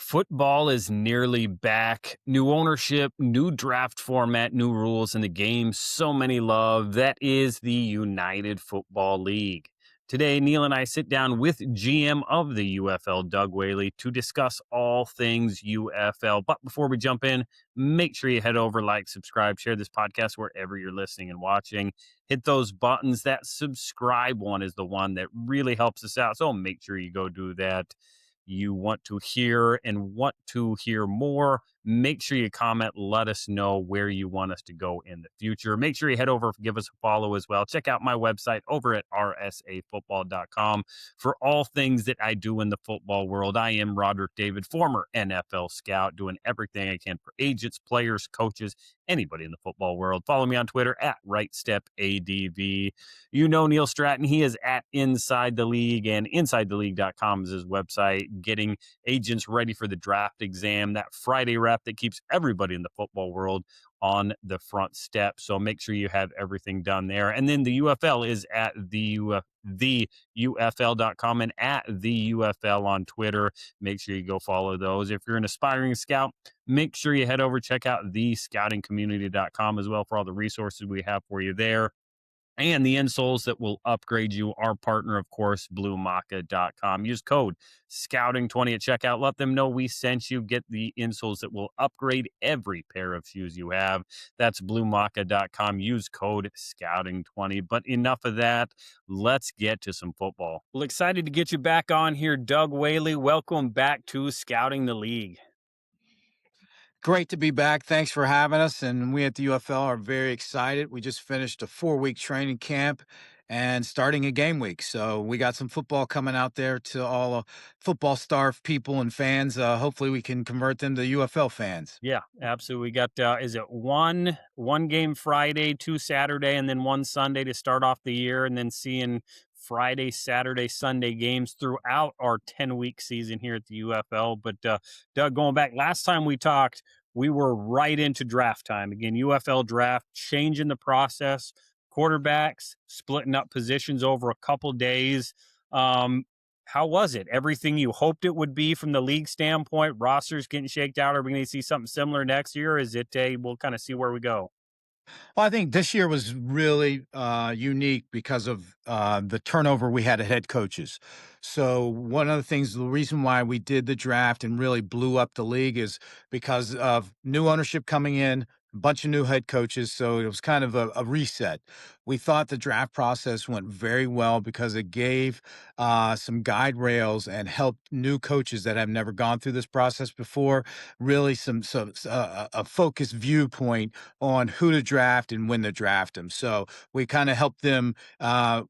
Football is nearly back. New ownership, new draft format, new rules in the game. So many love. That is the United Football League. Today, Neil and I sit down with GM of the UFL, Doug Whaley, to discuss all things UFL. But before we jump in, make sure you head over, like, subscribe, share this podcast wherever you're listening and watching. Hit those buttons. That subscribe one is the one that really helps us out. So make sure you go do that. You want to hear and want to hear more, make sure you comment. Let us know where you want us to go in the future. Make sure you head over, give us a follow as well. Check out my website over at rsafootball.com for all things that I do in the football world. I am Rodrik David, former NFL scout, doing everything I can for agents, players, coaches, anybody in the football world. Follow me on Twitter at RightStepADV. You know Neil Stratton. He is at Inside the League, and InsideTheLeague.com is his website, getting agents ready for the draft exam, that Friday wrap that keeps everybody in the football world on the front step. So make sure you have everything done there. And then the UFL is at theufl.com and at the UFL on Twitter. Make sure you go follow those. If you're an aspiring scout, make sure you head over, check out thescoutingcommunity.com as well for all the resources we have for you there. And the insoles that will upgrade you, our partner, of course, bluemaca.com. Use code SCOUTING20 at checkout. Let them know we sent you. Get the insoles that will upgrade every pair of shoes you have. That's bluemaca.com. Use code SCOUTING20. But enough of that. Let's get to some football. Well, excited to get you back on here, Doug Whaley. Welcome back to Scouting the League. Great to be back. Thanks for having us. And we at the UFL are very excited. We just finished a 4-week training camp and starting a game week. So we got some football coming out there to all football starved people and fans. Hopefully we can convert them to UFL fans. Yeah, absolutely. We got, is it one game Friday, 2 Saturday, and then 1 Sunday to start off the year, and then seeing Friday, Saturday, Sunday games throughout our 10-week season here at the UFL. But Doug, going back, last time we talked, we were right into draft time. Again, UFL draft, changing the process, quarterbacks, splitting up positions over a couple days. How was it? Everything you hoped it would be from the league standpoint? Rosters getting shaked out? Are we going to see something similar next year? Is it we'll kind of see where we go? Well, I think this year was really unique because of the turnover we had at head coaches. So one of the things, the reason why we did the draft and really blew up the league is because of new ownership coming in, a bunch of new head coaches. So it was kind of a reset. We thought the draft process went very well because it gave some guide rails and helped new coaches that have never gone through this process before, really a focused viewpoint on who to draft and when to draft them. So we kind of helped them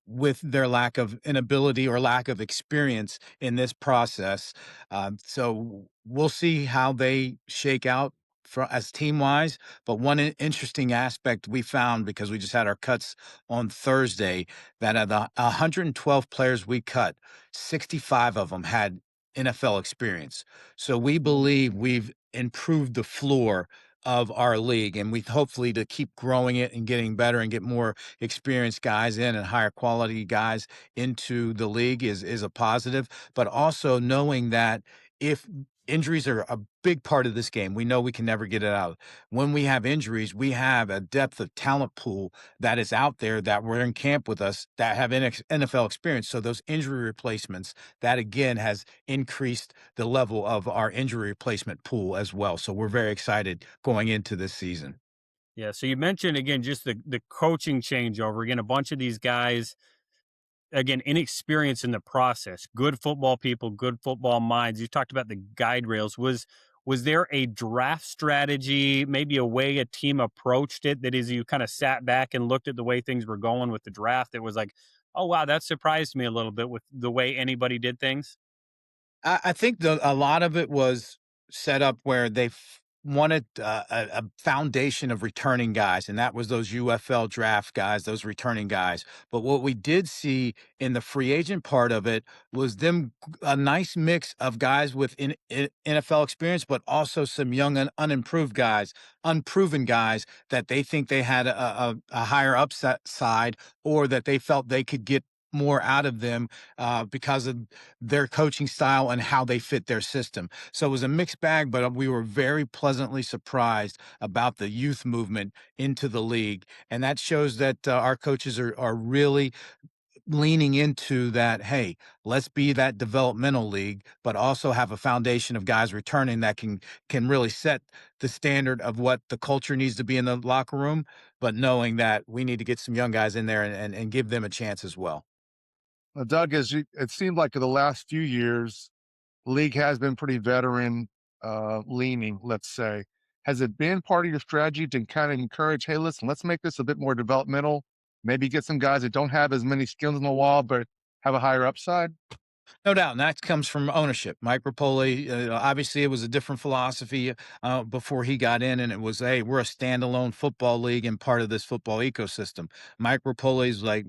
with their lack of inability or lack of experience in this process. So we'll see how they shake out as team wise. But one interesting aspect we found, because we just had our cuts on Thursday, that of the 112 players we cut, 65 of them had NFL experience. So we believe we've improved the floor of our league, and we hopefully to keep growing it and getting better and get more experienced guys in and higher quality guys into the league is a positive. But also knowing that if injuries are a big part of this game, we know we can never get it out. When we have injuries, we have a depth of talent pool that is out there that were in camp with us that have NFL experience. So those injury replacements, that again has increased the level of our injury replacement pool as well. So we're very excited going into this season. Yeah. So you mentioned again just the coaching changeover. Again, a bunch of these guys, again, inexperience in the process. Good football people, good football minds. You talked about the guide rails. Was there a draft strategy, maybe a way a team approached it that is you kind of sat back and looked at the way things were going with the draft? It was like, oh wow, that surprised me a little bit with the way anybody did things. I think a lot of it was set up where they wanted a foundation of returning guys, and that was those UFL draft guys, those returning guys. But what we did see in the free agent part of it was a nice mix of guys with NFL experience, but also some young and unimproved guys, unproven guys that they think they had a higher upside, or that they felt they could get more out of them because of their coaching style and how they fit their system. So it was a mixed bag, but we were very pleasantly surprised about the youth movement into the league. And that shows that our coaches are really leaning into that. Hey, let's be that developmental league, but also have a foundation of guys returning that can really set the standard of what the culture needs to be in the locker room, but knowing that we need to get some young guys in there and give them a chance as well. Doug, it seemed like in the last few years, league has been pretty veteran leaning, let's say. Has it been part of your strategy to kind of encourage, hey, listen, let's make this a bit more developmental, maybe get some guys that don't have as many skills on the wall, but have a higher upside? No doubt, and that comes from ownership. Mike Rapoli, obviously, it was a different philosophy before he got in, and it was, hey, we're a standalone football league and part of this football ecosystem. Mike Rapoli's like,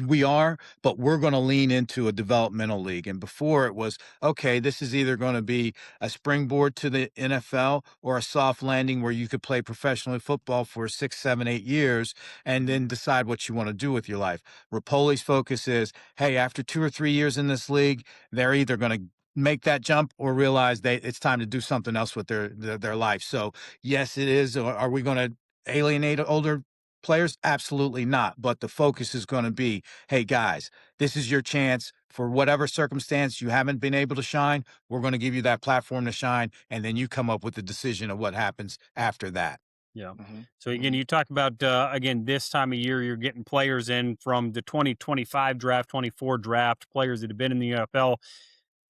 we are, but we're going to lean into a developmental league. And before it was, okay, this is either going to be a springboard to the NFL or a soft landing where you could play professional football for 6, 7, 8 years and then decide what you want to do with your life. Rapoli's focus is, hey, after 2 or 3 years in this league, they're either going to make that jump or realize it's time to do something else with their life. So yes, it is. Are we going to alienate older players? Absolutely not. But the focus is going to be, hey guys, this is your chance for whatever circumstance you haven't been able to shine. We're going to give you that platform to shine, and then you come up with the decision of what happens after that. Yeah. Hmm. So again, Hmm. you talk about again this time of year, you're getting players in from the 2025 draft, 24 draft, players that have been in the UFL.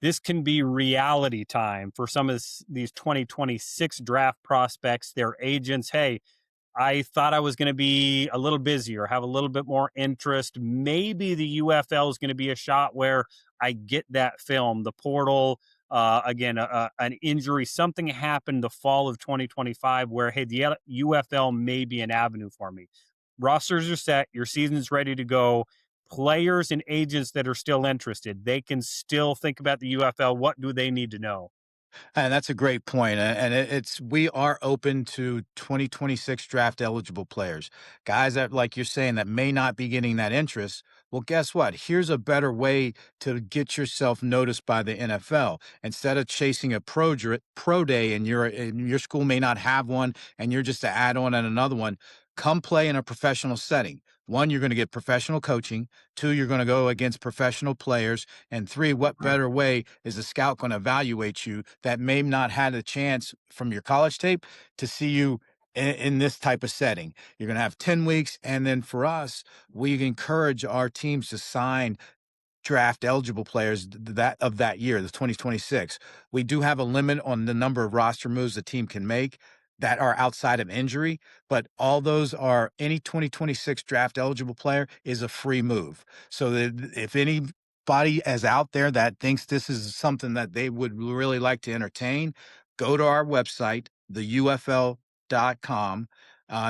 This can be reality time for some of these 2026 draft prospects, their agents. Hey, I thought I was going to be a little busier, have a little bit more interest. Maybe the UFL is going to be a shot where I get that film, the portal. Again, an injury, something happened the fall of 2025 where, hey, the UFL may be an avenue for me. Rosters are set, your season's ready to go. Players and agents that are still interested, they can still think about the UFL. What do they need to know? And that's a great point. And it's we are open to 2026 draft eligible players, guys that, like you're saying, that may not be getting that interest. Well, guess what? Here's a better way to get yourself noticed by the NFL. Instead of chasing a pro day and your school may not have one and you're just to add on and another one, come play in a professional setting. One, you're going to get professional coaching. Two, you're going to go against professional players. And three, what better way is a scout going to evaluate you that may not had a chance from your college tape to see you in this type of setting? You're going to have 10 weeks. And then for us, we encourage our teams to sign draft eligible players that of that year, the 2026. We do have a limit on the number of roster moves a team can make that are outside of injury, but all those are any 2026 draft eligible player is a free move. So that if anybody is out there that thinks this is something that they would really like to entertain, go to our website, the UFL.com.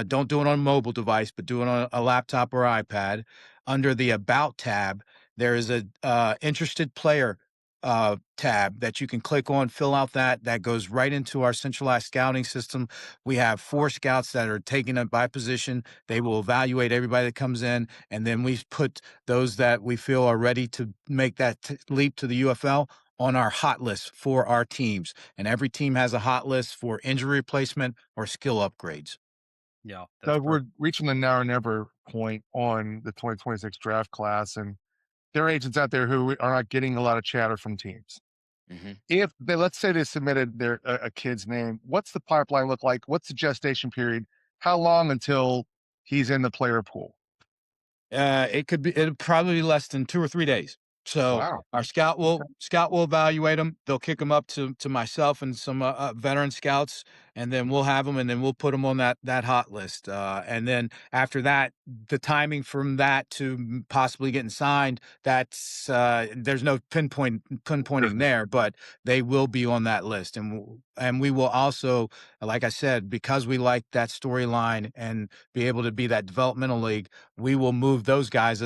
Don't do it on a mobile device, but do it on a laptop or iPad. Under the About tab, there is a interested player tab that you can click on, fill out that goes right into our centralized scouting system. We have 4 scouts that are taking it by position. They will evaluate everybody that comes in, and then we put those that we feel are ready to make that leap to the UFL on our hot list for our teams. And every team has a hot list for injury replacement or skill upgrades. Yeah, that's Doug, we're perfect. reaching the now or never point on the 2026 draft class, and there are agents out there who are not getting a lot of chatter from teams. Mhm. If they, let's say they submitted a kid's name, what's the pipeline look like? What's the gestation period? How long until he's in the player pool? It'll probably be less than 2 or 3 days. So Wow. our Okay. scout will evaluate them. They'll kick them up to myself and some veteran scouts, and then we'll have them, and then we'll put them on that hot list. And then after that, the timing from that to possibly getting signed, that's there's no pinpointing Sure. there, but they will be on that list, and we will also, like I said, because we like that storyline and be able to be that developmental league, we will move those guys,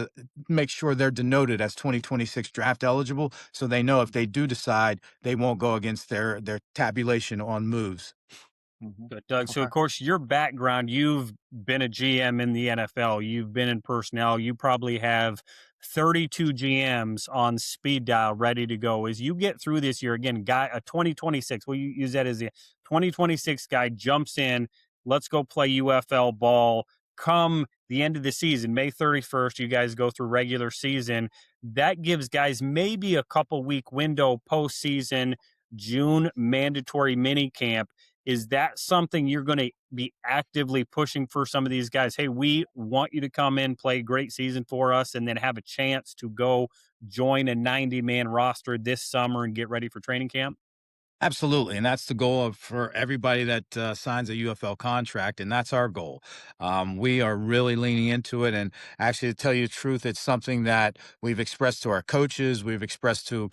make sure they're denoted as 2026 draft eligible, so they know if they do decide, they won't go against their tabulation on moves. Mhm. Good, Doug. So, Okay. of course, your background, you've been a GM in the NFL, you've been in personnel, you probably have 32 GMs on speed dial ready to go. As you get through this year, again, a 2026, we'll use that as a 2026 guy jumps in, let's go play UFL ball. Come the end of the season, May 31st, you guys go through regular season. That gives guys maybe a couple week window postseason, June mandatory mini camp. Is that something you're going to be actively pushing for some of these guys? Hey, we want you to come in, play a great season for us, and then have a chance to go join a 90-man roster this summer and get ready for training camp? Absolutely, and that's the goal for everybody that signs a UFL contract, and that's our goal. We are really leaning into it, and actually, to tell you the truth, it's something that we've expressed to our coaches, we've expressed to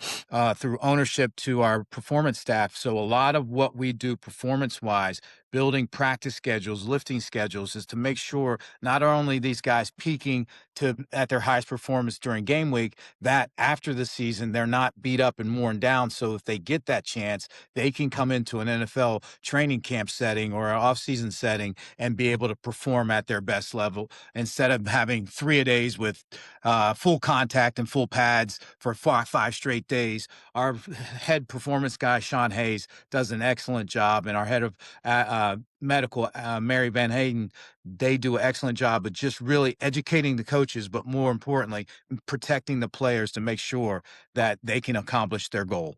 through ownership to our performance staff. So a lot of what we do performance-wise, building practice schedules, lifting schedules, is to make sure not only these guys peaking to at their highest performance during game week, that after the season they're not beat up and worn down. So if they get that chance they can come into an NFL training camp setting or an off-season setting and be able to perform at their best level instead of having 3-a-days with full contact and full pads for five straight days. Our head performance guy, Sean Hayes, does an excellent job, and our head of medical, Mary Van Hayden, they do an excellent job of just really educating the coaches, but more importantly, protecting the players to make sure that they can accomplish their goal.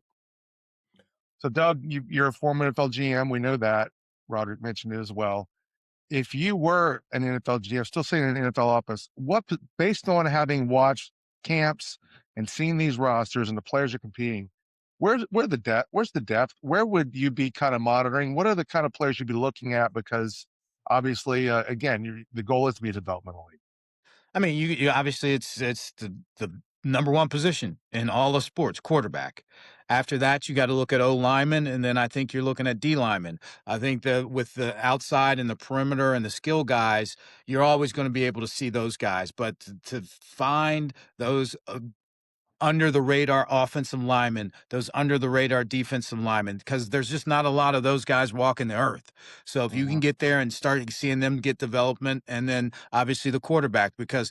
So, Doug, you're a former NFL GM. We know that. Roderick mentioned it as well. If you were an NFL GM, still sitting in an NFL office, based on having watched camps and seen these rosters and the players are competing, where's the depth? Where would you be kind of monitoring? What are the kind of players you'd be looking at? Because obviously, again, the goal is to be a developmental league. I mean, you obviously it's the number one position in all of sports, quarterback. After that, you got to look at O lineman, and then I think you're looking at D lineman. I think that with the outside and the perimeter and the skill guys, you're always going to be able to see those guys. But to find those under the radar offensive linemen, those under the radar defensive linemen, because there's just not a lot of those guys walking the earth. So if you can Mhm. get there and start seeing them get development, and then obviously the quarterback, because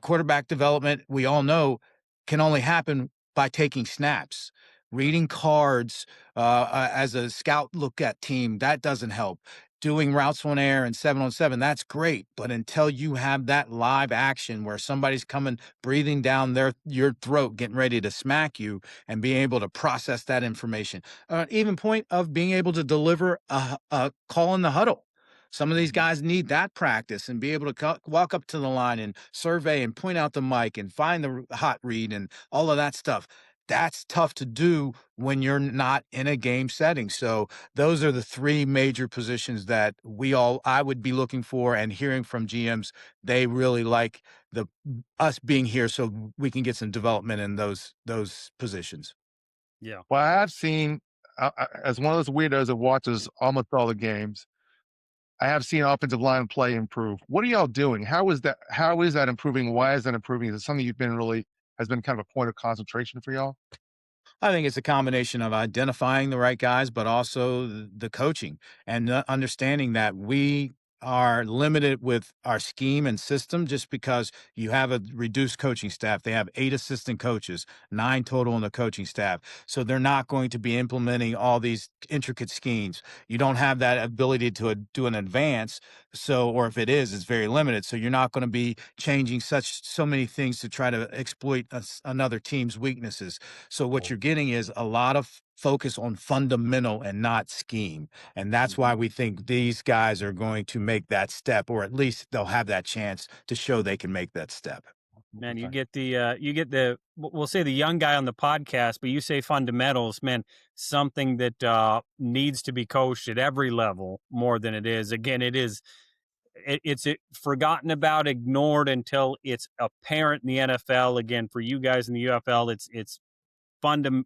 quarterback development, we all know, can only happen by taking snaps. Reading cards as a scout look at team, that doesn't help. Doing routes on air and 7-on-7, that's great. But until you have that live action where somebody's coming, breathing down your throat, getting ready to smack you, and being able to process that information, even point of being able to deliver a call in the huddle. Some of these Mhm. guys need that practice and be able to walk up to the line and survey and point out the mic and find the hot read and all of that stuff. That's tough to do when you're not in a game setting. So those are the three major positions that I would be looking for, and hearing from GMs, they really like the us being here so we can get some development in those positions. Yeah. Well, I have seen, as one of those weirdos that watches almost all the games, I have seen offensive line play improve. What are y'all doing? How is that improving? Why is that improving? Is it something you've been really has been kind of a point of concentration for y'all? I think it's a combination of identifying the right guys, but also the coaching and understanding that we are limited with our scheme and system just because you have a reduced coaching staff. They have 8 assistant coaches, 9 total in the coaching staff. So they're not going to be implementing all these intricate schemes. You don't have that ability to do an advance. So, or if it is, it's very limited. So you're not going to be changing so many things to try to exploit another team's weaknesses. So what Cool. you're getting is a lot of focus on fundamental and not scheme. And that's why Mhm. we think these guys are going to make that step, or at least they'll have that chance to show they can make that step. Man, Okay. you get the we'll say the young guy on the podcast, but you say fundamentals, man, something that needs to be coached at every level more than it is. Again, it's forgotten about, ignored until it's apparent in the NFL. Again, for you guys in the UFL, it's fundamental.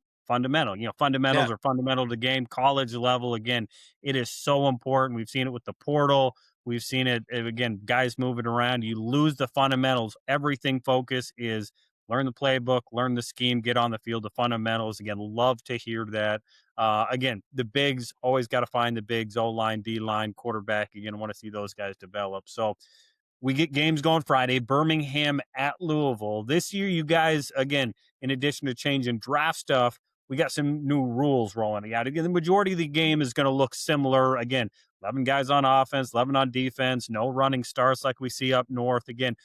You know, Yeah. fundamentals are fundamental to game. College level, again, it is so important. We've seen it with the portal. We've seen it again. Guys moving around. You lose the fundamentals. Everything focus is learn the playbook, learn the scheme, get on the field. The fundamentals. Again, love to hear that. Again, the bigs always got to find the bigs. O line, D line, quarterback. Again, want to see those guys develop. So we get games going Friday, Birmingham at Louisville. This year, you guys, again, in addition to changing draft stuff, we got some new rules rolling out. Again, the majority of the game is going to look similar. Again, 11 guys on offense, 11 on defense, no running starts like we see up north. Again,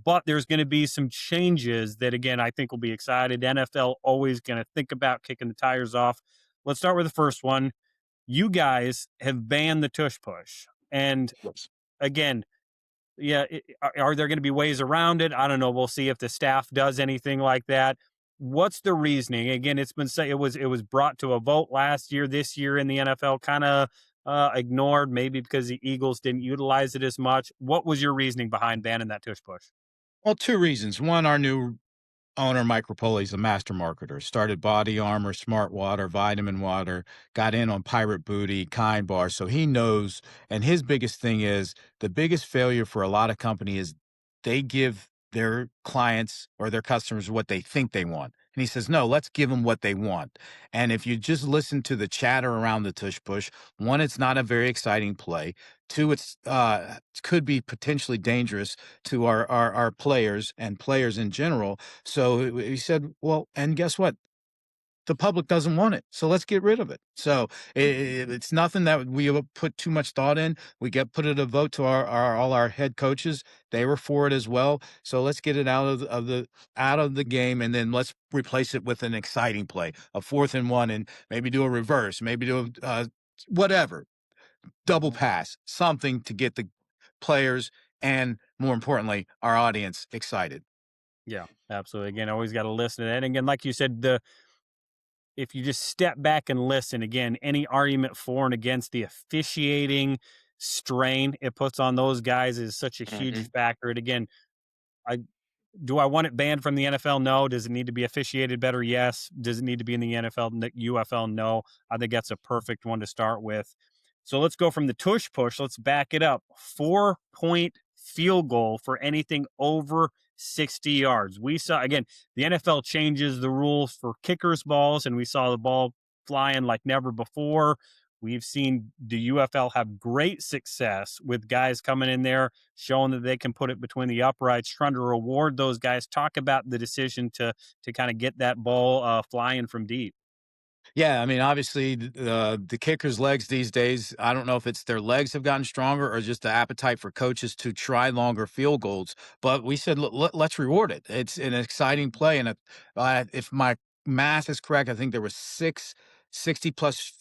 but there's going to be some changes that, again, I think will be excited. NFL always going to think about kicking the tires off. Let's start with the first one. You guys have banned the tush push. And Yes. again, yeah, are there going to be ways around it? I don't know. We'll see if the staff does anything like that. What's the reasoning? Again, it's been said it was brought to a vote last year. This year in the NFL, kind of ignored, maybe because the Eagles didn't utilize it as much. What was your reasoning behind banning that tush push? Well, two reasons. One, our new owner, Mike Rapoli, is a master marketer. Started Body Armor, Smart Water, Vitamin Water, got in on Pirate Booty, Kind Bar. So he knows. And his biggest thing is the biggest failure for a lot of companies is they give their clients or their customers what they think they want. And he says, no, let's give them what they want. And if you just listen to the chatter around the tush push, one, it's not a very exciting play. Two, it's could be potentially dangerous to our players and players in general. So he said, well, and guess what? The public doesn't want it. So let's get rid of it. So it's nothing that we have put too much thought in. We put it a vote to all our head coaches. They were for it as well. So let's get it out of the game, and then let's replace it with an exciting play, a 4th and 1, and maybe do a reverse, maybe do a whatever, double pass, something to get the players and, more importantly, our audience excited. Yeah, absolutely. Again, always got to listen to that. And again, like you said, if you just step back and listen, again, any argument for and against the officiating strain it puts on those guys is such a huge Mhm. factor. And again, I do I want it banned from the NFL? No. Does it need to be officiated better? Yes. Does it need to be in the NFL, UFL? No. I think that's a perfect one to start with. So let's go from the tush push. Let's back it up. 4-point field goal for anything over 60 yards. We saw, again, the NFL changes the rules for kickers' balls, and we saw the ball flying like never before. We've seen the UFL have great success with guys coming in there, showing that they can put it between the uprights, trying to reward those guys. Talk about the decision to kind of get that ball flying from deep. Yeah, I mean, obviously, the kickers' legs these days, I don't know if it's their legs have gotten stronger or just the appetite for coaches to try longer field goals. But we said, let's reward it. It's an exciting play. And if my math is correct, I think there were 60-plus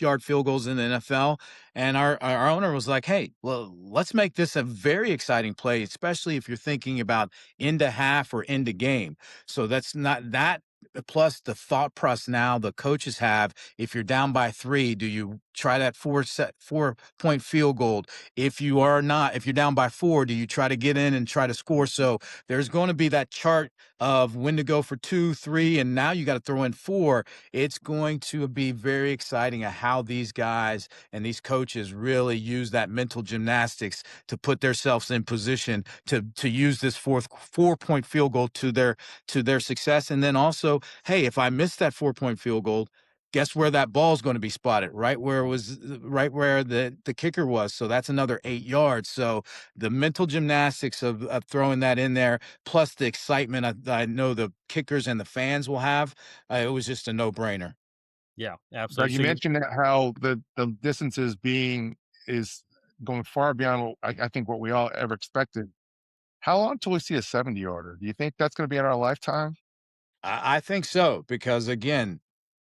yard field goals in the NFL. And our owner was like, hey, well, let's make this a very exciting play, especially if you're thinking about into half or into game. So that's not that. Plus the thought process now the coaches have, if you're down by 3, do you try that 4-point field goal? If you're down by 4, do you try to get in and try to score? So there's going to be that chart of when to go for 2, 3, and now you got to throw in 4. It's going to be very exciting at how these guys and these coaches really use that mental gymnastics to put themselves in position to use this 4-point field goal to their success. And then also, hey, if I miss that 4-point field goal, guess where that ball is going to be spotted? Right where the kicker was. So that's another 8 yards. So the mental gymnastics of throwing that in there, plus the excitement I know the kickers and the fans will have, it was just a no brainer. Yeah, Now absolutely. you So you, mentioned that how the distances being is going far beyond I think what we all ever expected. How long till we see a 70-yarder? Do you think that's going to be in our lifetime? I think so because again,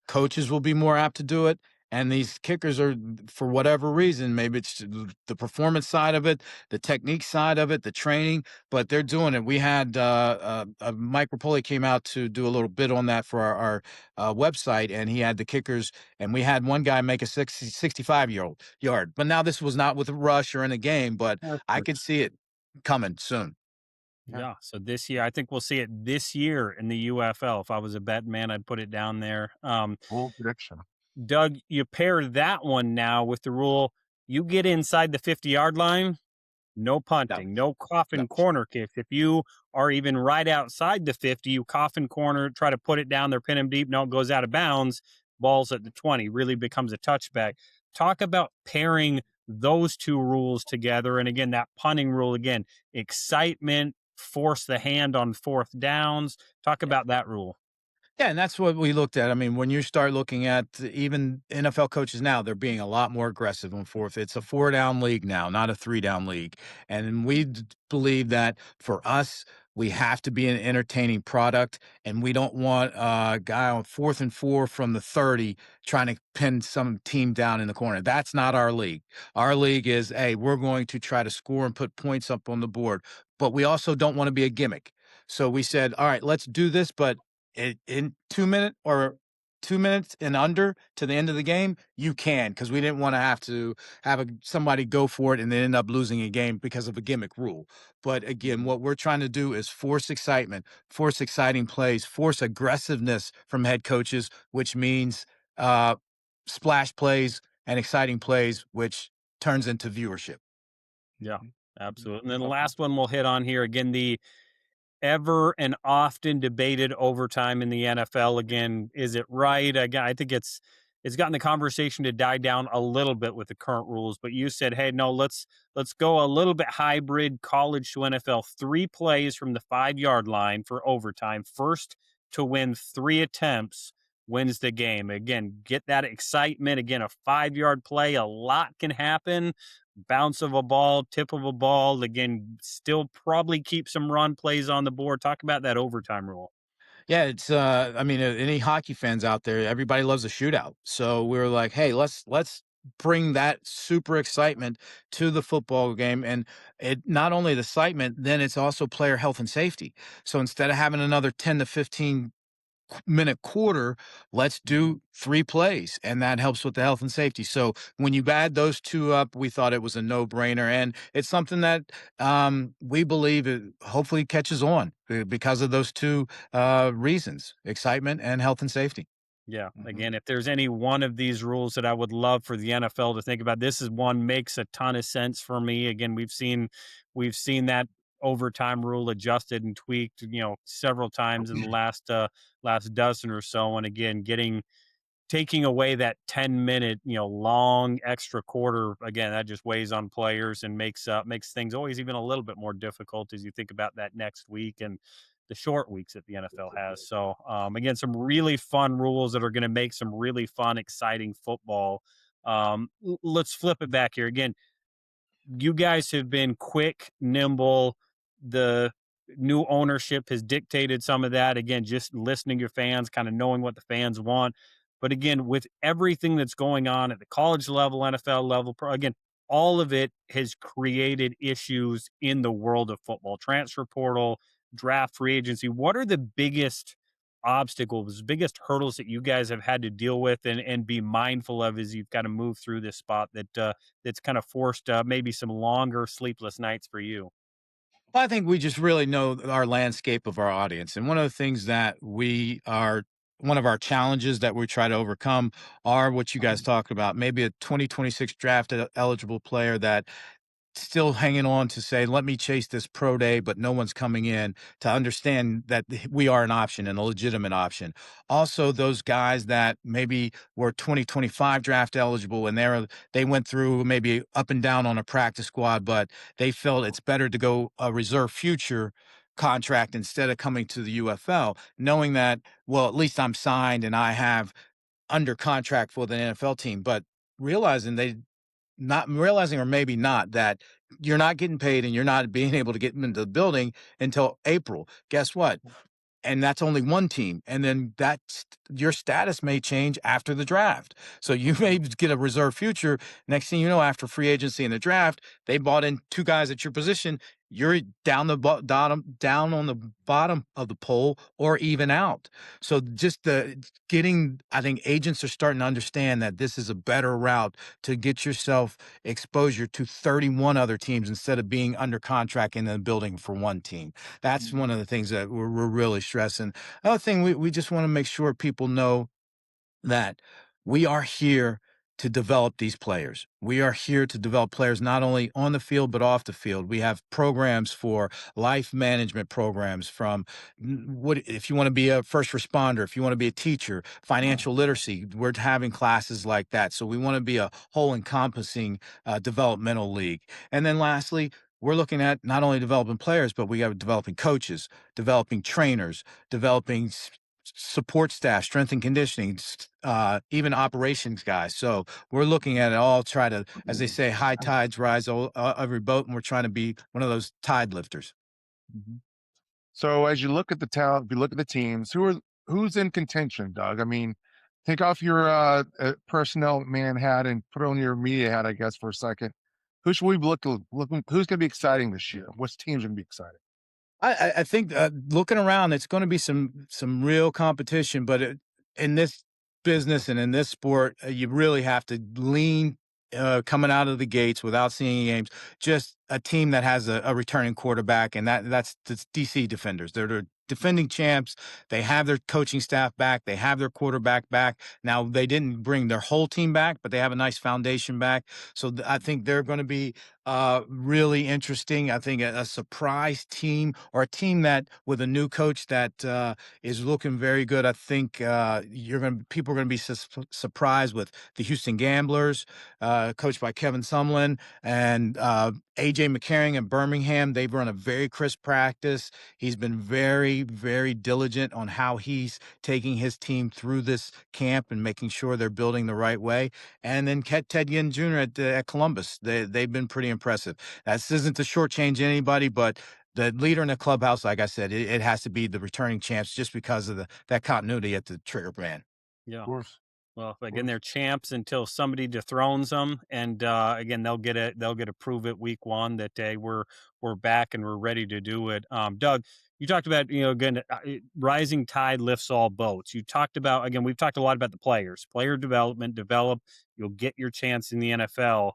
coaches will be more apt to do it, and these kickers are, for whatever reason, maybe it's the performance side of it, the technique side of it, the training, but they're doing it. We had Mike Rapoli came out to do a little bit on that for our website, and he had the kickers, and we had one guy make a 65-year-old yard. But now this was not with a rush or in a game, but That's I good. could see it coming soon. Yeah. yeah. So this year, I think we'll see it this year in the UFL. If I was a bet man, I'd put it down there. Bold prediction. Doug, you pair that one now with the rule you get inside the 50-yard line, no No, punting, no no. coffin corner kicks. If you are even right outside the 50, you coffin corner, try to put it down there, pin him deep. No, it goes out of bounds. Balls at the 20 really becomes a touchback. Talk about pairing those two rules together. And again, that punting rule, again, excitement, force the hand on fourth downs. Talk about that rule. Yeah, and that's what we looked at. I mean, when you start looking at even NFL coaches now, they're being a lot more aggressive on fourth. It's a four down league now, not a three down league. And we believe that for us, we have to be an entertaining product, and we don't want a guy on 4th and 4 from the 30 trying to pin some team down in the corner. That's not our league. Our league is, hey, we're going to try to score and put points up on the board, but we also don't want to be a gimmick. So we said, all right, let's do this, but in 2 minute or 2 minutes and under to the end of the game, you can, because we didn't want to have somebody go for it and then end up losing a game because of a gimmick rule. But again, what we're trying to do is force excitement, force exciting plays, force aggressiveness from head coaches, which means uh, splash plays and exciting plays, which turns into viewership. Yeah, absolutely. And then the last one we'll hit on here again, the ever and often debated overtime in the NFL. Again, is it right? Again, I think it's gotten the conversation to die down a little bit with the current rules. But you said, hey, no, let's go a little bit hybrid, college to NFL. 3 plays from the 5 yard line for overtime. First to win 3 attempts wins the game. Again, get that excitement. Again, a 5 yard play, a lot can happen, bounce of a ball, tip of a ball. Again, still probably keep some run plays on the board. Talk about that overtime rule. Yeah, it's I mean, any hockey fans out there, everybody loves a shootout. So we were like, hey, let's bring that super excitement to the football game, and it not only the excitement, then it's also player health and safety. So instead of having another 10 to 15 minute quarter, let's do 3 plays, and that helps with the health and safety. So when you add those two up, we thought it was a no-brainer, and it's something that we believe it hopefully catches on because of those two reasons: excitement and health and safety. Yeah. Mhm. Again, if there's any one of these rules that I would love for the NFL to think about, this is one makes a ton of sense for me. Again, we've seen that overtime rule adjusted and tweaked, several times in the last dozen or so. And again, taking away that 10-minute, long extra quarter, again, that just weighs on players and makes things always even a little bit more difficult as you think about that next week and the short weeks that the NFL has. So, again, some really fun rules that are going to make some really fun, exciting football. Let's flip it back here again. You guys have been quick, nimble. The new ownership has dictated some of that. Again, just listening to your fans, kind of knowing what the fans want. But again, with everything that's going on at the college level, NFL level, again, all of it has created issues in the world of football, transfer portal, draft, free agency. What are the biggest obstacles, biggest hurdles that you guys have had to deal with and be mindful of as you've got to move through this spot that's kind of forced maybe some longer sleepless nights for you? Well, I think we just really know our landscape of our audience. And one of the things that one of our challenges that we try to overcome are what you guys talk about, maybe a 2026 draft eligible player that still hanging on to say, let me chase this pro day, but no one's coming in to understand that we are an option and a legitimate option. Also, those guys that maybe were 2025 draft eligible and they went through maybe up and down on a practice squad, but they felt it's better to go a reserve future contract instead of coming to the UFL, knowing that, well, at least I'm signed and I have under contract for the NFL team, but realizing they not realizing or maybe not that you're not getting paid and you're not being able to get them into the building until April. Guess what? And that's only one team. And then your status may change after the draft. So you may get a reserve future. Next thing you know, after free agency and the draft, they bought in 2 guys at your position. You're down on the bottom of the pole or even out. So just I think agents are starting to understand that this is a better route to get yourself exposure to 31 other teams instead of being under contract in the building for one team. That's one of the things that we're really stressing. Another thing, we just want to make sure people know that we are here to develop these players. We are here to develop players not only on the field but off the field. We have programs for life management programs from what if you want to be a first responder, if you want to be a teacher, financial literacy. We're having classes like that. So we want to be a whole encompassing developmental league. And then lastly, we're looking at not only developing players, but we have developing coaches, developing trainers, developing support staff, strength and conditioning, even operations guys. So we're looking at it all, try to, as they say, high tides rise every boat, and we're trying to be one of those tide lifters. Mhm. So as you look at the talent, if you look at the teams, who's in contention, Doug? I mean, take off your personnel man hat and put on your media hat, I guess, for a second. Who should we be looking? Who's going to be exciting this year? Which teams are going to be exciting? I think looking around, it's going to be some real competition, but in this business and in this sport, you really have to lean coming out of the gates without seeing games. Just a team that has a returning quarterback, and that's the DC Defenders. They're the defending champs. They have their coaching staff back. They have their quarterback back. Now they didn't bring their whole team back, but they have a nice foundation back. So I think they're going to be really interesting. I think a surprise team or a team that with a new coach that is looking very good. I think people are going to be surprised with the Houston Gamblers, coached by Kevin Sumlin, and AJ McCarring in Birmingham. They've run a very crisp practice. He's been very, very diligent on how he's taking his team through this camp and making sure they're building the right way. And then Ted Ginn Jr. at Columbus. They've been pretty impressive. This isn't to shortchange anybody, but the leader in the clubhouse, like I said, it has to be the returning champs just because of that continuity at the trigger man. Yeah. Of course. Well, Of again, course. they're champs until somebody dethrones them, and again, they'll get to prove it week one that hey, we're back and we're ready to do it. Doug, you talked about again, rising tide lifts all boats. You talked about again, we've talked a lot about the players, player development, develop. You'll get your chance in the NFL.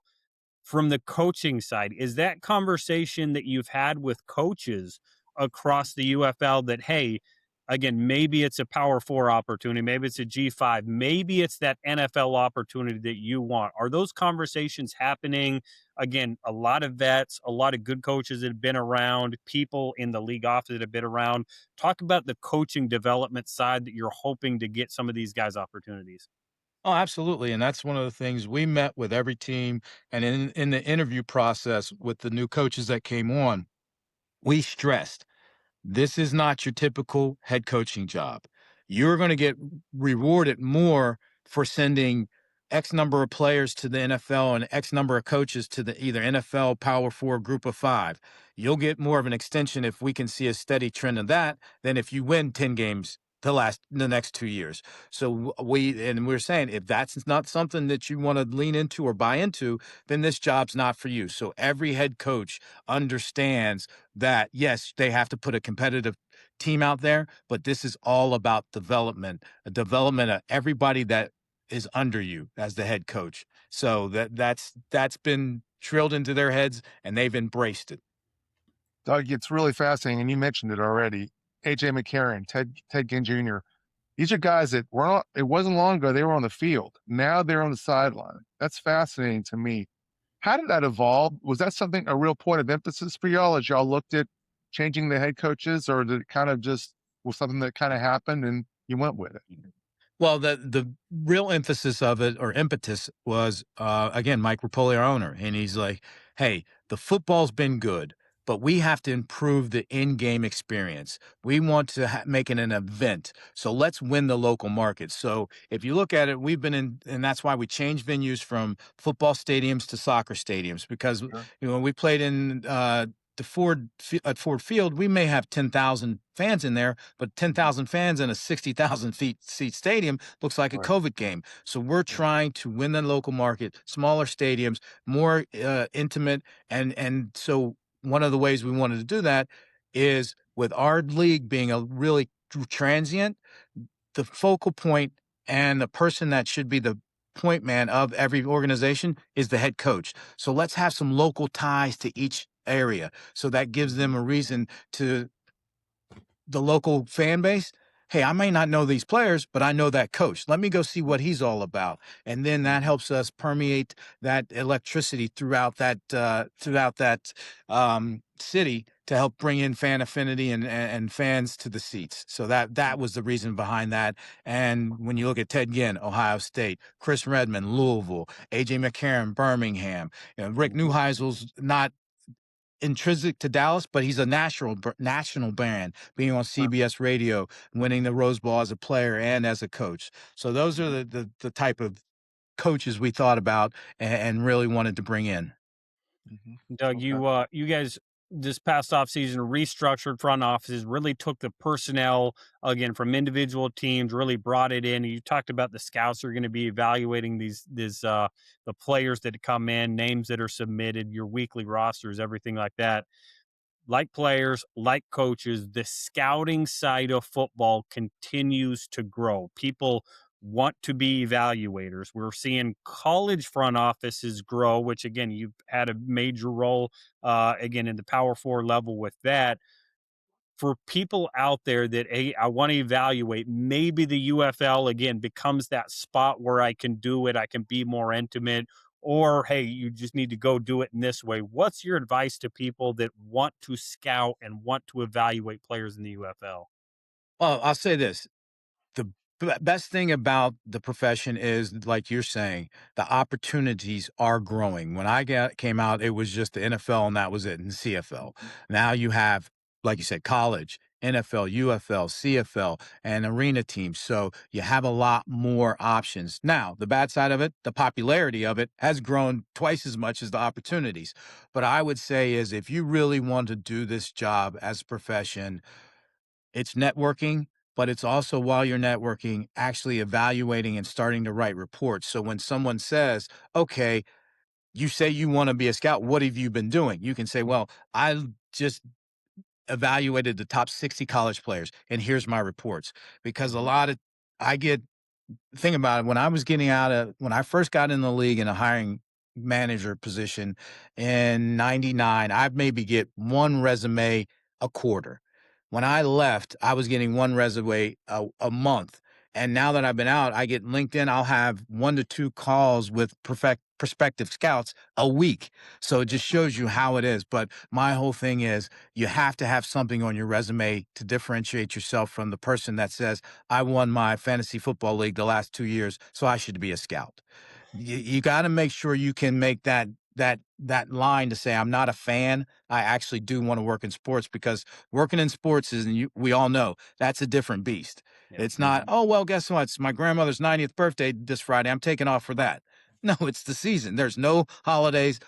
From the coaching side, is that conversation that you've had with coaches across the UFL that, hey, again, maybe it's a Power Four opportunity, maybe it's a G5, maybe it's that NFL opportunity that you want? Are those conversations happening? Again, a lot of vets, a lot of good coaches that have been around, people in the league office that have been around. Talk about the coaching development side that you're hoping to get some of these guys opportunities. Oh, absolutely. And that's one of the things we met with every team. And in the interview process with the new coaches that came on, we stressed this is not your typical head coaching job. You're going to get rewarded more for sending X number of players to the NFL and X number of coaches to the either NFL, Power Four, Group of Five. You'll get more of an extension if we can see a steady trend of that than if you win 10 games the next 2 years. So we're saying if that's not something that you want to lean into or buy into, then this job's not for you. So every head coach understands that yes, they have to put a competitive team out there, but this is all about development, a development of everybody that is under you as the head coach. So that's been drilled into their heads and they've embraced it. Doug, it's really fascinating, and you mentioned it already. AJ McCarron, Ted Ginn Jr. These are guys that were not, it wasn't long ago they were on the field. Now they're on the sideline. That's fascinating to me. How did that evolve? Was that something, a real point of emphasis for y'all as y'all looked at changing the head coaches, or did it kind of just was something that kind of happened and you went with it? Well, the real emphasis of it or impetus was again Mike Rapoli, our owner, and he's like, "Hey, the football's been good, but we have to improve the in-game experience. We want to make it an event, so let's win the local market." So if you look at it, we've been in, and that's why we changed venues from football stadiums to soccer stadiums because Sure. when we played in at Ford Field, we may have 10,000 fans in there, but 10,000 fans in a 60,000 seat stadium looks like a Right. COVID game. So we're Yeah. trying to win the local market, smaller stadiums, more intimate, and so one of the ways we wanted to do that is with our league being a really transient, the focal point and the person that should be the point man of every organization is the head coach. So let's have some local ties to each area. So that gives them a reason to the local fan base. hey, I may not know these players, but I know that coach. Let me go see what he's all about. And then that helps us permeate that electricity throughout that city to help bring in fan affinity and fans to the seats. So that was the reason behind that. And when you look at Ted Ginn, Ohio State, Chris Redmond, Louisville, AJ McCarron, Birmingham, Rick Neuheisel's not intrinsic to Dallas, but he's a national brand, being on CBS radio, winning the Rose Bowl as a player and as a coach. So those are the type of coaches we thought about and really wanted to bring in. Mhm. Doug, Okay. you guys this past offseason restructured front offices, really took the personnel again from individual teams, really brought it in. You talked about the scouts are going to be evaluating these the players that come in, names that are submitted, your weekly rosters, everything like that. Like players, like coaches, the scouting side of football continues to grow. People want to be evaluators. We're seeing college front offices grow, which again, you've had a major role again in the Power Four level with that. For people out there that, hey, I want to evaluate, maybe the UFL again becomes that spot where I can do it. I can be more intimate, or hey, you just need to go do it in this way. What's your advice to people that want to scout and want to evaluate players in the UFL? Well, I'll say this. The best thing about the profession is, like you're saying, the opportunities are growing. When came out, it was just the NFL and that was it, and CFL. Now you have, like you said, college, NFL, UFL, CFL, and arena teams. So you have a lot more options. Now, the bad side of it, the popularity of it has grown twice as much as the opportunities. But I would say is if you really want to do this job as a profession, it's networking, but it's also while you're networking, actually evaluating and starting to write reports. So when someone says, okay, you say you want to be a scout, what have you been doing? You can say, well, I just evaluated the top 60 college players, and here's my reports. Because a lot of, I get, think about it, when I first got in the league in a hiring manager position in 99, I'd maybe get one resume a quarter. When I left, I was getting one resume a month. And now that I've been out, I get LinkedIn. I'll have 1 to 2 calls with prospective scouts a week. So it just shows you how it is. But my whole thing is you have to have something on your resume to differentiate yourself from the person that says, I won my fantasy football league the last 2 years, so I should be a scout. You got to make sure you can make that line to say I'm not a fan. I actually do want to work in sports, because working in sports is, and we all know, that's a different beast. Yeah. It's not, oh well, guess what? It's my grandmother's 90th birthday this Friday. I'm taking off for that. No, it's the season. There's no holidays.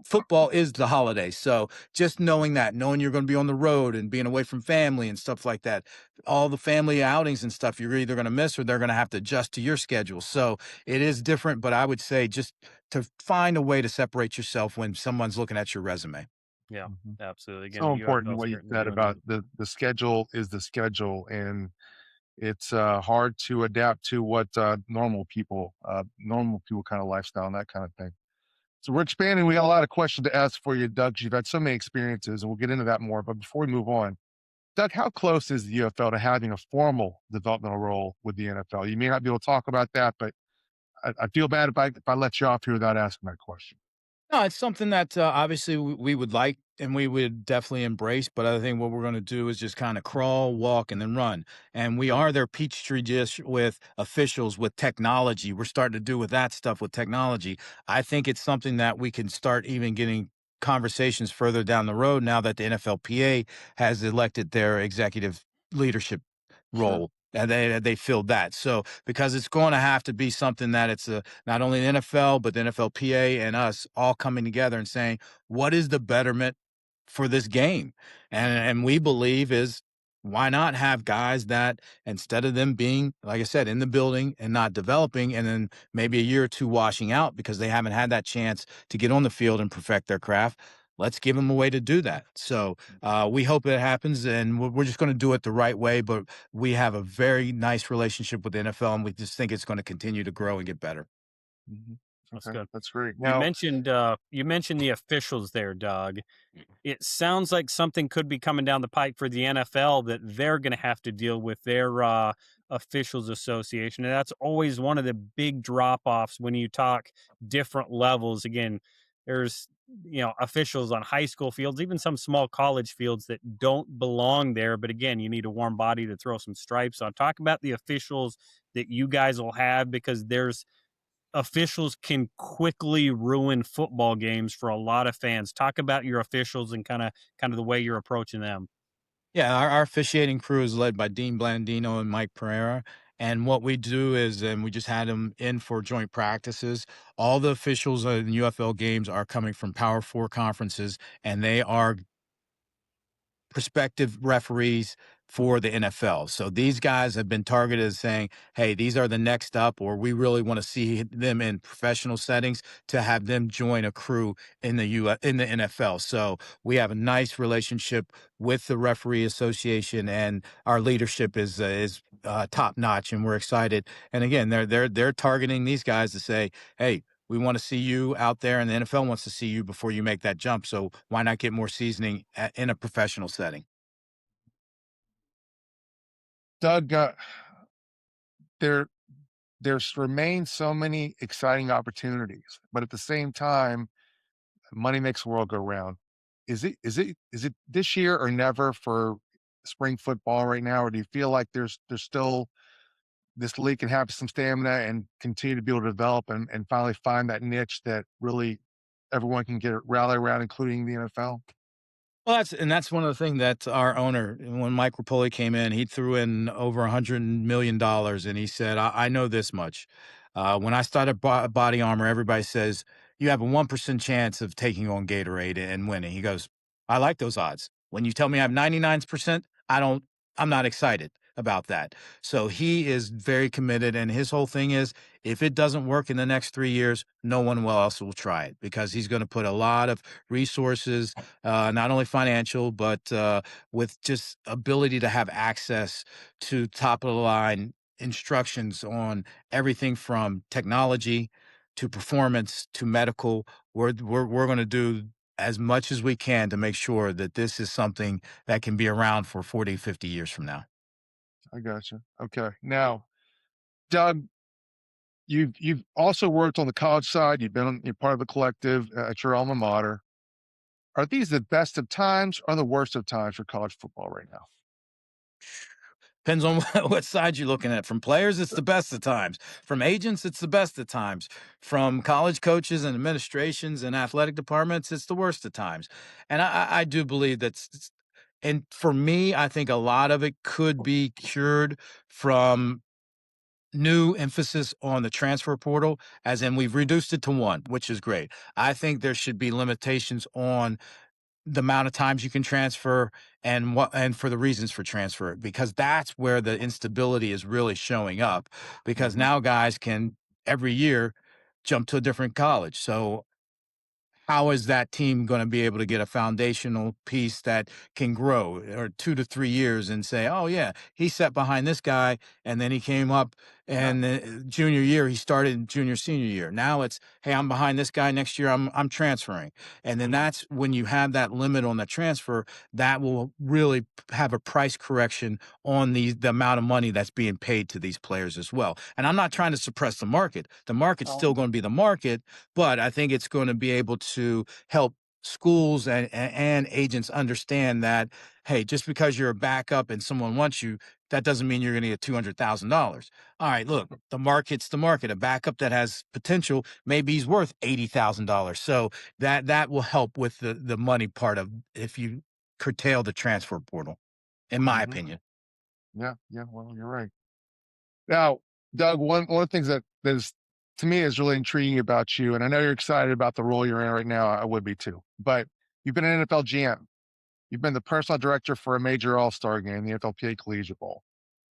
Football is the holiday. So just knowing that, knowing you're going to be on the road and being away from family and stuff like that, all the family outings and stuff, you're either going to miss or they're going to have to adjust to your schedule. So it is different, but I would say just to find a way to separate yourself when someone's looking at your resume. Yeah, Mhm. absolutely. Again, So the important UFL what you certainly said doing about that. the schedule is the schedule, and it's hard to adapt to what normal people kind of lifestyle and that kind of thing. So we're expanding. We got a lot of questions to ask for you, Doug. 'Cause you've had so many experiences, and we'll get into that more. But before we move on, Doug, how close is the UFL to having a formal developmental role with the NFL? You may not be able to talk about that, but I feel bad if I let you off here without asking that question. No, it's something that obviously we would like and we would definitely embrace. But I think what we're going to do is just kind of crawl, walk, and then run. And we are their peachtree dish with officials, with technology. We're starting to do with that stuff with technology. I think it's something that we can start even getting conversations further down the road now that the NFLPA has elected their executive leadership Sure. role. And they filled that. So because it's going to have to be something that it's not only the NFL, but the NFLPA and us all coming together and saying, what is the betterment for this game? And we believe is, why not have guys that, instead of them being, like I said, in the building and not developing, and then maybe a year or two washing out because they haven't had that chance to get on the field and perfect their craft, let's give them a way to do that. So we hope it happens, and we're just going to do it the right way. But we have a very nice relationship with the NFL, and we just think it's going to continue to grow and get better. Mhm. That's Okay, good. that's great. You Now, mentioned you mentioned the officials there, Doug. It sounds like something could be coming down the pipe for the NFL that they're going to have to deal with their officials association. And that's always one of the big drop offs when you talk different levels. Again, there's officials on high school fields, even some small college fields that don't belong there. But again, you need a warm body to throw some stripes on. Talk about the officials that you guys will have, because there's officials can quickly ruin football games for a lot of fans. Talk about your officials and kind of the way you're approaching them. Yeah, our officiating crew is led by Dean Blandino and Mike Pereira. And what we do is, and we just had them in for joint practices. All the officials in UFL games are coming from Power Four conferences, and they are prospective referees for the NFL. So these guys have been targeted as saying, hey, these are the next up, or we really want to see them in professional settings to have them join a crew in in the NFL. So we have a nice relationship with the referee association, and our leadership is top notch, and we're excited. And again, they're targeting these guys to say, hey, we want to see you out there, and the NFL wants to see you before you make that jump. So why not get more seasoning in a professional setting? Doug, there there's remained so many exciting opportunities, but at the same time, money makes the world go round. Is it this year or never for spring football right now, or do you feel like there's still this league can have some stamina and continue to be able to develop and finally find that niche that really everyone can get rally around, including the NFL? Well, that's one of the things that our owner, when Mike Rapoli came in, he threw in over $100 million, and he said, I know this much. When I started Body Armor, everybody says you have a 1% chance of taking on Gatorade and winning." He goes, "I like those odds. When you tell me I have 99%, I'm not excited about that." So he is very committed, and his whole thing is, if it doesn't work in the next 3 years, no one else will try it, because he's going to put a lot of resources, not only financial, but with just ability to have access to top of the line instructions on everything from technology to performance to medical. We're going to do as much as we can to make sure that this is something that can be around for 40, 50 years from now. I gotcha. Okay. Now, Doug, you've also worked on the college side. You're part of the collective at your alma mater. Are these the best of times or the worst of times for college football right now? Depends on what side you're looking at. From players, it's the best of times. From agents, it's the best of times. From college coaches and administrations and athletic departments, it's the worst of times. And I do believe and for me, I think a lot of it could be cured from new emphasis on the transfer portal, as in we've reduced it to one, which is great. I think there should be limitations on the amount of times you can transfer and for the reasons for transfer, because that's where the instability is really showing up, because Mhm. now guys can every year jump to a different college. So how is that team going to be able to get a foundational piece that can grow or 2 to 3 years and say, oh yeah, he sat behind this guy and then he came up, Yeah. and junior year he started in junior senior year. Now it's, hey, I'm behind this guy, next year I'm transferring. And then that's when you have that limit on the transfer, that will really have a price correction on the amount of money that's being paid to these players as well. And I'm not trying to suppress the market. The market's Oh, still going to be the market, but I think it's going to be able to help schools and agents understand that, hey, just because you're a backup and someone wants you, that doesn't mean you're going to get $200,000. All right, look, the market's the market. A backup that has potential, maybe he's worth $80,000. So that will help with the money part of, if you curtail the transfer portal, in my mhm. opinion. Yeah, yeah. Well, you're right. Now, Doug, one of the things that is to me is really intriguing about you, and I know you're excited about the role you're in right now. I would be too. But you've been an NFL GM. You've been the personal director for a major All-Star game, the NFLPA Collegiate Bowl.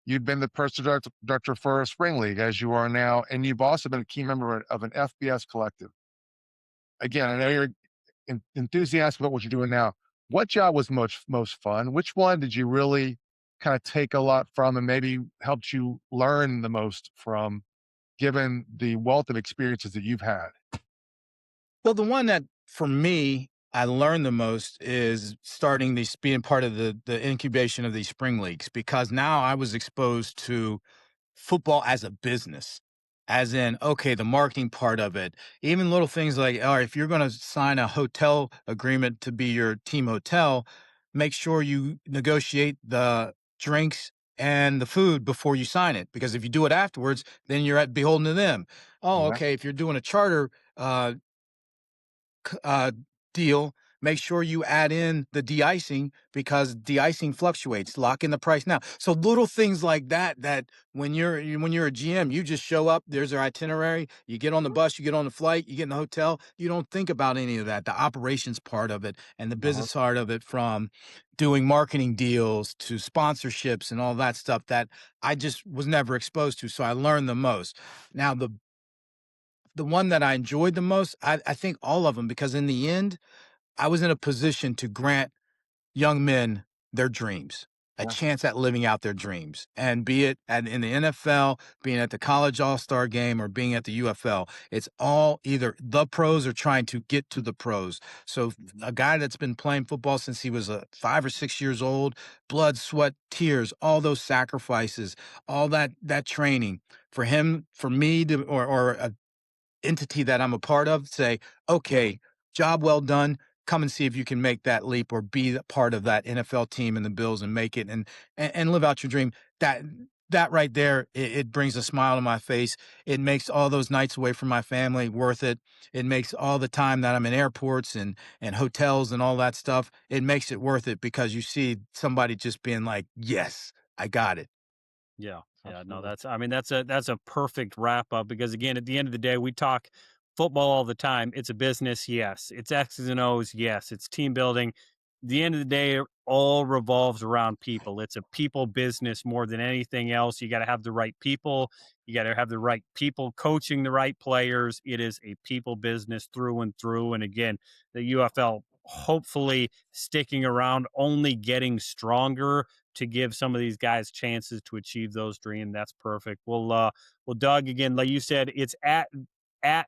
You've been the personal director for a spring league, as you are now, and you've also been a key member of an FBS collective. Again, I know you're enthusiastic about what you're doing now. What job was most fun? Which one did you really kind of take a lot from, and maybe helped you learn the most from given the wealth of experiences that you've had? Well, the one that for me I learned the most is starting these being part of the incubation of these spring leagues, because now I was exposed to football as a business, as in, okay, the marketing part of it, even little things like, all right, if you're going to sign a hotel agreement to be your team hotel, make sure you negotiate the drinks and the food before you sign it. Because if you do it afterwards, then you're at beholden to them. Oh, Yeah. okay. If you're doing a charter, uh, deal, make sure you add in the de-icing, because de-icing fluctuates. Lock in the price now. So little things like that, that when you're a GM, you just show up. There's your itinerary. You get on the bus, you get on the flight, you get in the hotel. You don't think about any of that. The operations part of it and the Uh-huh. business part of it, from doing marketing deals to sponsorships and all that stuff that I just was never exposed to. So I learned the most. Now the one that I enjoyed the most, I think all of them, because in the end, I was in a position to grant young men their dreams, a Yeah. chance at living out their dreams, and be it in the NFL, being at the college all-star game, or being at the UFL. It's all either the pros or trying to get to the pros. So Mhm. a guy that's been playing football since he was 5 or 6 years old, blood, sweat, tears, all those sacrifices, all that training for him, for me to, or a entity that I'm a part of, say, okay, job well done. Come and see if you can make that leap or be a part of that NFL team and the Bills and make it, and live out your dream. That right there, it brings a smile to my face. It makes all those nights away from my family worth it. It makes all the time that I'm in airports and hotels and all that stuff. It makes it worth it, because you see somebody just being like, yes, I got it. Yeah. Yeah. No, Absolutely. that's a perfect wrap up, because again, at the end of the day, we talk football all the time. It's a business, yes. It's X's and O's, yes. It's team building. The end of the day, it all revolves around people. It's a people business more than anything else. You got to have the right people. You got to have the right people coaching the right players. It is a people business through and through. And again, the UFL hopefully sticking around, only getting stronger to give some of these guys chances to achieve those dreams. That's perfect. Well, Doug, again, like you said, it's at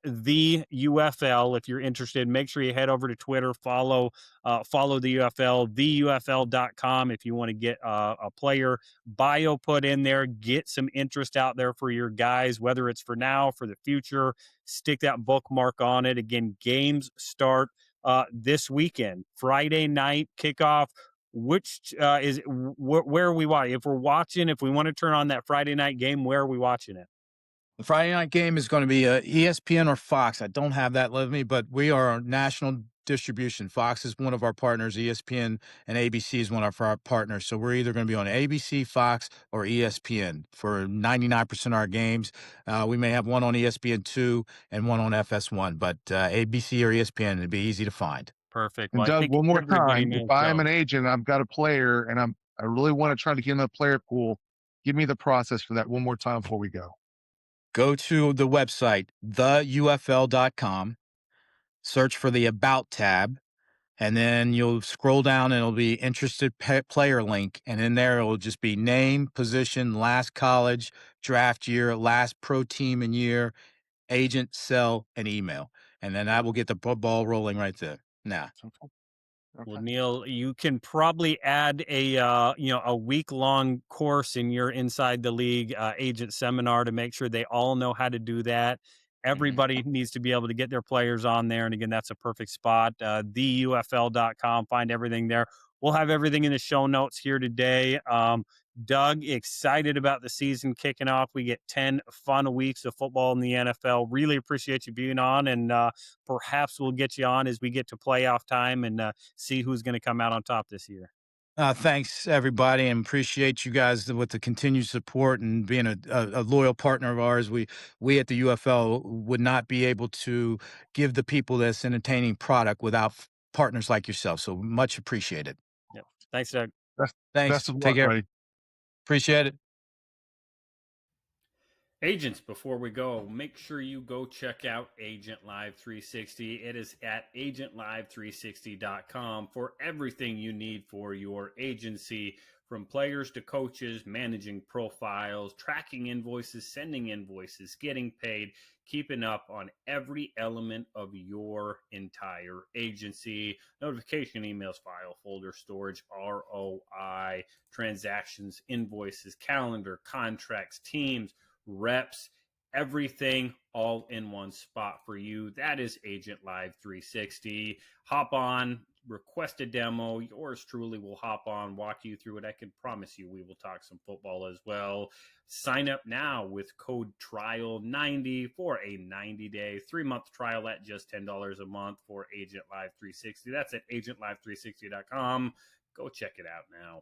the UFL. If you're interested, make sure you head over to Twitter, follow the UFL, theufl.com. If you want to get a player bio put in there, get some interest out there for your guys, whether it's for now, for the future, stick that bookmark on it. Again, games start this weekend, Friday night kickoff. Which where are we watching? If we're watching, if we want to turn on that Friday night game, where are we watching it? The Friday night game is going to be ESPN or Fox. I don't have that with me, but we are national distribution. Fox is one of our partners. ESPN and ABC is one of our partners. So we're either going to be on ABC, Fox, or ESPN for 99% of our games. We may have one on ESPN2 and one on FS1, but ABC or ESPN, it'd be easy to find. Perfect. And Well, I Doug, think one more everybody time, if knows I am so. an agent, I've got a player and I really want to try to get in the player pool, give me the process for that one more time before we go. Go to the website, theufl.com, search for the About tab, and then you'll scroll down and it'll be interested player link. And in there, it'll just be name, position, last college, draft year, last pro team and year, agent, sell, and email. And then I will get the ball rolling right there. Now, Okay. Well, Okay. Neil, you can probably add a week long course in your Inside the League agent seminar to make sure they all know how to do that. mhm. Everybody needs to be able to get their players on there. And again, that's a perfect spot. TheUFL.com, find everything there. We'll have everything in the show notes here today. Doug, excited about the season kicking off. We get 10 fun weeks of football in the NFL. Really appreciate you being on, and perhaps we'll get you on as we get to playoff time and see who's going to come out on top this year. Thanks, everybody, and appreciate you guys with the continued support and being a loyal partner of ours. We at the UFL would not be able to give the people this entertaining product without partners like yourself. So much appreciated. Yep. Thanks, Doug. Best, Thanks. best of Take luck, care. buddy. Appreciate it. Agents, before we go, make sure you go check out Agent Live 360. It is at agentlive360.com for everything you need for your agency, From players to coaches, managing profiles, tracking invoices, sending invoices, getting paid, keeping up on every element of your entire agency. Notification emails, file folder storage, ROI, transactions, invoices, calendar, contracts, teams, reps, everything all in one spot for you. That is Agent Live 360. Hop on, request a demo. Yours truly will hop on, walk you through it. I can promise you we will talk some football as well. Sign up now with code TRIAL90 for a 90-day, 3-month trial at just $10 a month for Agent Live 360. That's at agentlive360.com. Go check it out now.